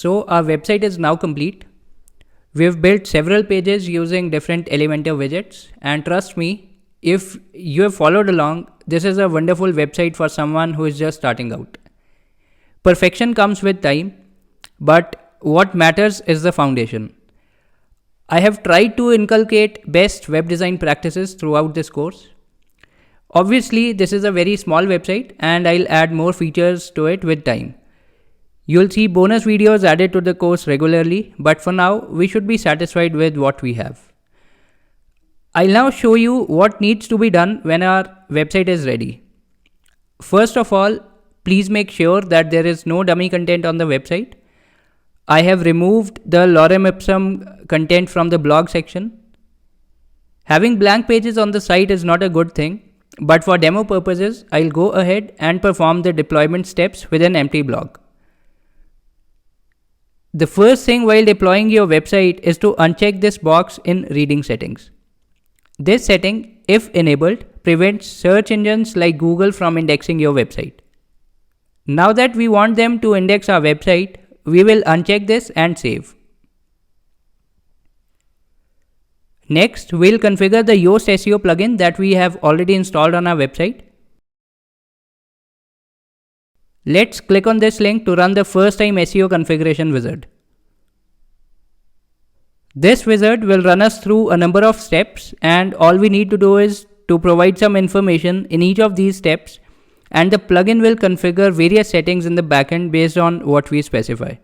So our website is now complete. We've built several pages using different Elementor widgets, and trust me, if you have followed along, this is a wonderful website for someone who is just starting out. Perfection comes with time, but what matters is the foundation. I have tried to inculcate best web design practices throughout this course. Obviously, this is a very small website and I'll add more features to it with time. You'll see bonus videos added to the course regularly, but for now, we should be satisfied with what we have. I'll now show you what needs to be done when our website is ready. First of all, please make sure that there is no dummy content on the website. I have removed the lorem ipsum content from the blog section. Having blank pages on the site is not a good thing, but for demo purposes, I'll go ahead and perform the deployment steps with an empty blog. The first thing while deploying your website is to uncheck this box in reading settings. This setting, if enabled, prevents search engines like Google from indexing your website. Now that we want them to index our website, we will uncheck this and save. Next, we'll configure the Yoast SEO plugin that we have already installed on our website. Let's click on this link to run the first time SEO configuration wizard. This wizard will run us through a number of steps, and all we need to do is to provide some information in each of these steps, and the plugin will configure various settings in the backend based on what we specify.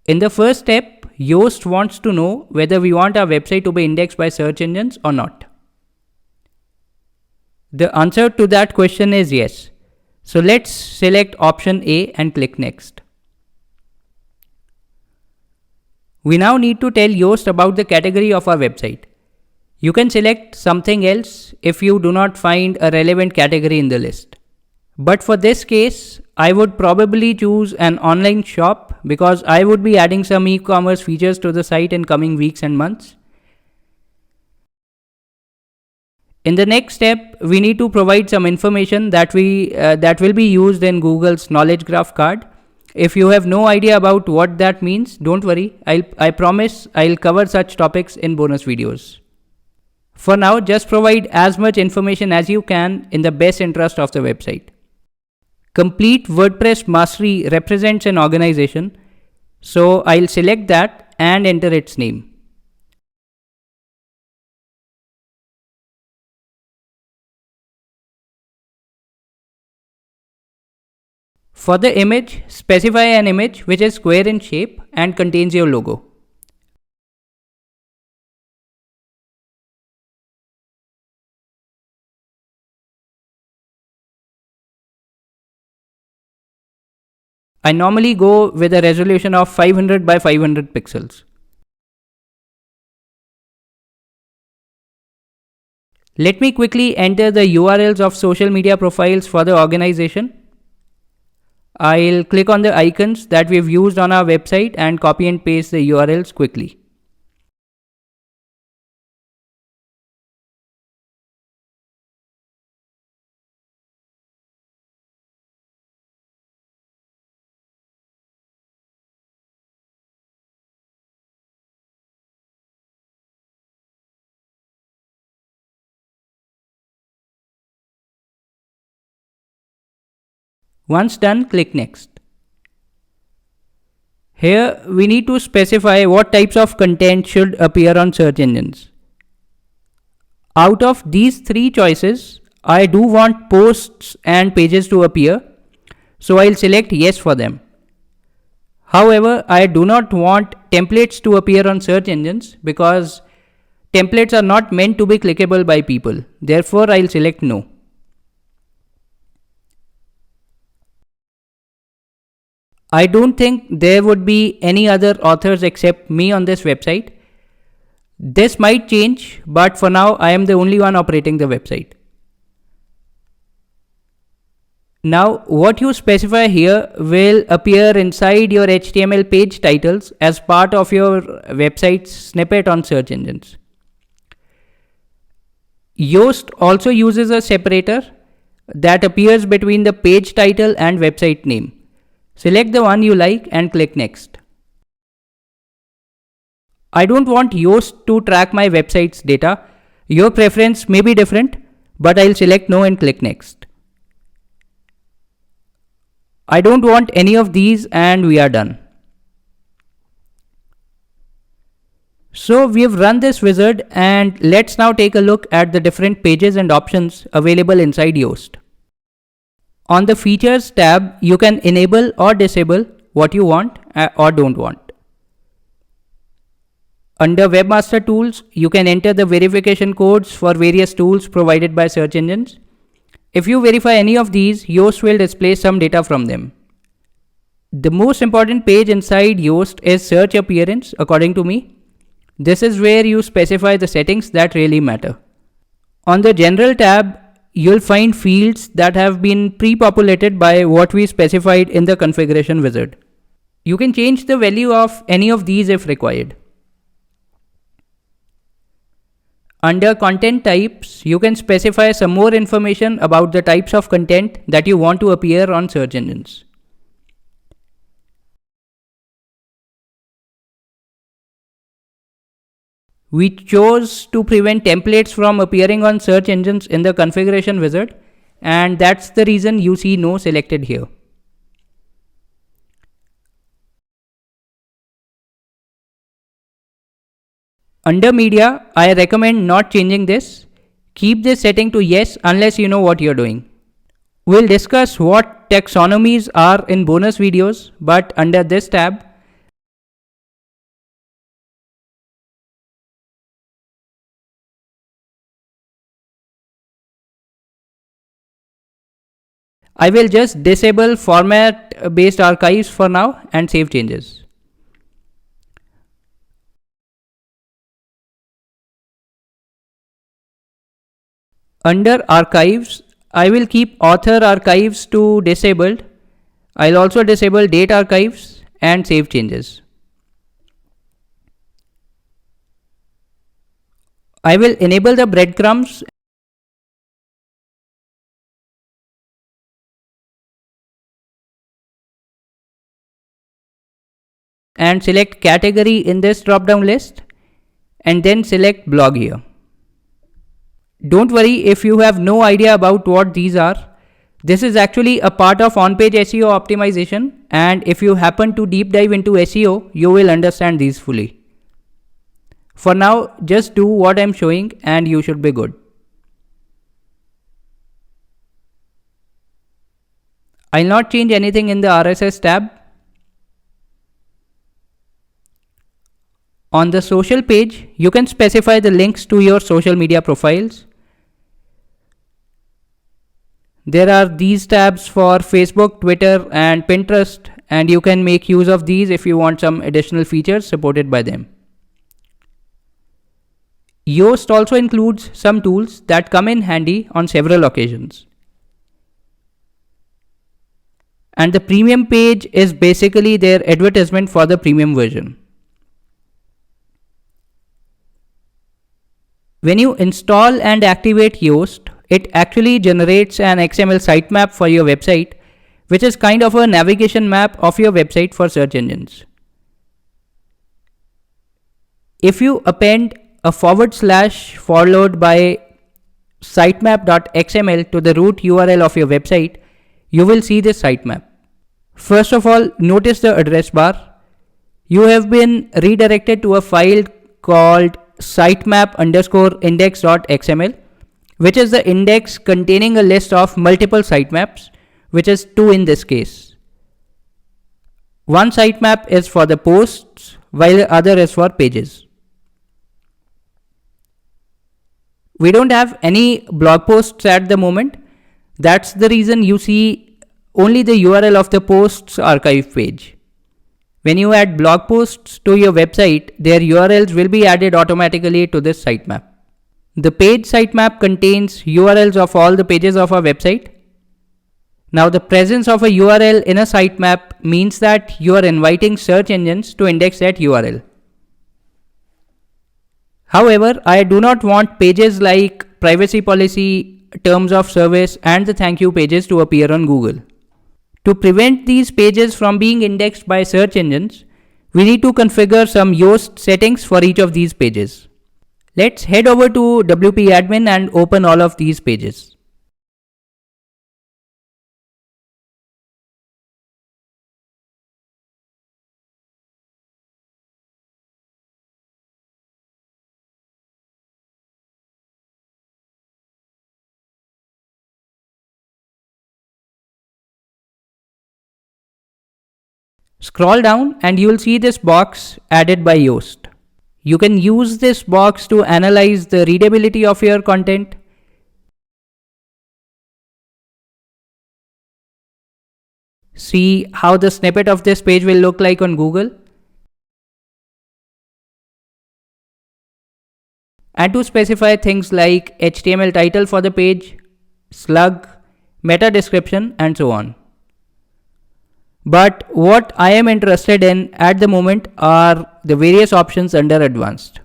In the first step, Yoast wants to know whether we want our website to be indexed by search engines or not. The answer to that question is yes. So let's select option A and click next. We now need to tell Yoast about the category of our website. You can select something else if you do not find a relevant category in the list. But for this case, I would probably choose an online shop because I would be adding some e-commerce features to the site in coming weeks and months. In the next step, we need to provide some information that will be used in Google's knowledge graph card. If you have no idea about what that means, don't worry. I promise I'll cover such topics in bonus videos. For now, just provide as much information as you can in the best interest of the website. Complete WordPress Mastery represents an organization, so I'll select that and enter its name. For the image, specify an image which is square in shape and contains your logo. I normally go with a resolution of 500 by 500 pixels. Let me quickly enter the URLs of social media profiles for the organization. I'll click on the icons that we've used on our website and copy and paste the URLs quickly. Once done, click next. Here we need to specify what types of content should appear on search engines. Out of these three choices, I do want posts and pages to appear, so I'll select yes for them. However, I do not want templates to appear on search engines because templates are not meant to be clickable by people. Therefore, I'll select no. I don't think there would be any other authors except me on this website. This might change, but for now I am the only one operating the website. Now, what you specify here will appear inside your HTML page titles as part of your website's snippet on search engines. Yoast also uses a separator that appears between the page title and website name. Select the one you like and click next. I don't want Yoast to track my website's data. Your preference may be different, but I'll select no and click next. I don't want any of these and we are done. So we've run this wizard and let's now take a look at the different pages and options available inside Yoast. On the Features tab, you can enable or disable what you want or don't want. Under Webmaster Tools, you can enter the verification codes for various tools provided by search engines. If you verify any of these, Yoast will display some data from them. The most important page inside Yoast is Search Appearance, according to me. This is where you specify the settings that really matter. On the General tab, you'll find fields that have been pre-populated by what we specified in the configuration wizard. You can change the value of any of these if required. Under Content Types, you can specify some more information about the types of content that you want to appear on search engines. We chose to prevent templates from appearing on search engines in the configuration wizard, and that's the reason you see no selected here. Under Media, I recommend not changing this. Keep this setting to yes unless you know what you're doing. We'll discuss what taxonomies are in bonus videos, but under this tab, I will just disable format based archives for now and save changes. Under Archives, I will keep Author Archives to disabled. I'll also disable Date Archives and save changes. I will enable the breadcrumbs and select Category in this drop-down list and then select Blog here. Don't worry if you have no idea about what these are. This is actually a part of on-page SEO optimization, and if you happen to deep dive into SEO, you will understand these fully. For now, just do what I'm showing and you should be good. I'll not change anything in the RSS tab. On the social page, you can specify the links to your social media profiles. There are these tabs for Facebook, Twitter, and Pinterest, and you can make use of these if you want some additional features supported by them. Yoast also includes some tools that come in handy on several occasions. And the premium page is basically their advertisement for the premium version. When you install and activate Yoast, it actually generates an XML sitemap for your website, which is kind of a navigation map of your website for search engines. If you append a / followed by sitemap.xml to the root URL of your website, you will see this sitemap. First of all, notice the address bar. You have been redirected to a file called sitemap_index.xml, which is the index containing a list of multiple sitemaps, which is 2 in this case. One sitemap is for the posts, while the other is for pages. We don't have any blog posts at the moment. That's the reason you see only the URL of the posts archive page. When you add blog posts to your website, their URLs will be added automatically to this sitemap. The page sitemap contains URLs of all the pages of our website. Now, the presence of a URL in a sitemap means that you are inviting search engines to index that URL. However, I do not want pages like privacy policy, terms of service, and the thank you pages to appear on Google. To prevent these pages from being indexed by search engines, we need to configure some Yoast settings for each of these pages. Let's head over to WP Admin and open all of these pages. Scroll down and you will see this box added by Yoast. You can use this box to analyze the readability of your content, see how the snippet of this page will look like on Google, and to specify things like HTML title for the page, slug, meta description, and so on. But what I am interested in at the moment are the various options under advanced.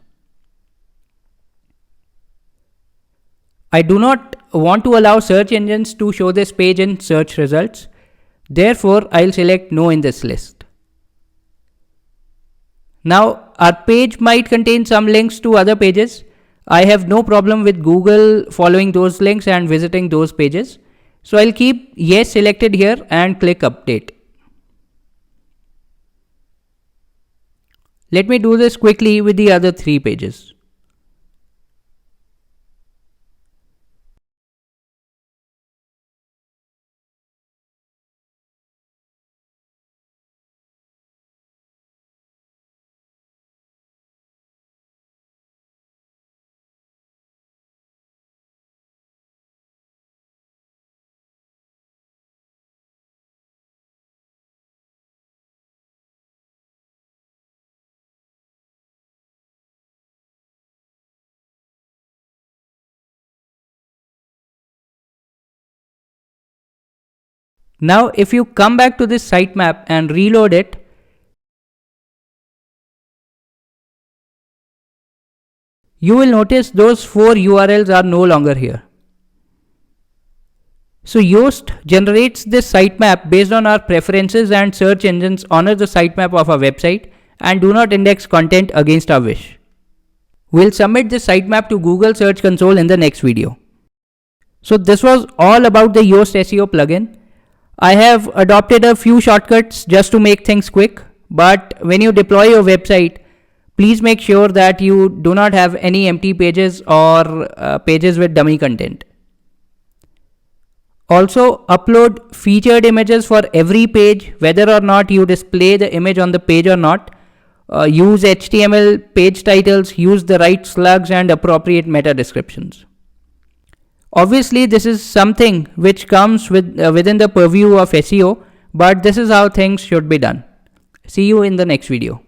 I do not want to allow search engines to show this page in search results. Therefore, I'll select no in this list. Now, our page might contain some links to other pages. I have no problem with Google following those links and visiting those pages. So I'll keep yes selected here and click update. Let me do this quickly with the other 3 pages. Now, if you come back to this sitemap and reload it, you will notice those 4 URLs are no longer here. So Yoast generates this sitemap based on our preferences, and search engines honor the sitemap of our website and do not index content against our wish. We'll submit this sitemap to Google Search Console in the next video. So this was all about the Yoast SEO plugin. I have adopted a few shortcuts just to make things quick, but when you deploy your website, please make sure that you do not have any empty pages or pages with dummy content. Also, upload featured images for every page, whether or not you display the image on the page or not. Use HTML page titles, use the right slugs and appropriate meta descriptions. Obviously, this is something which comes within the purview of SEO, but this is how things should be done. See you in the next video.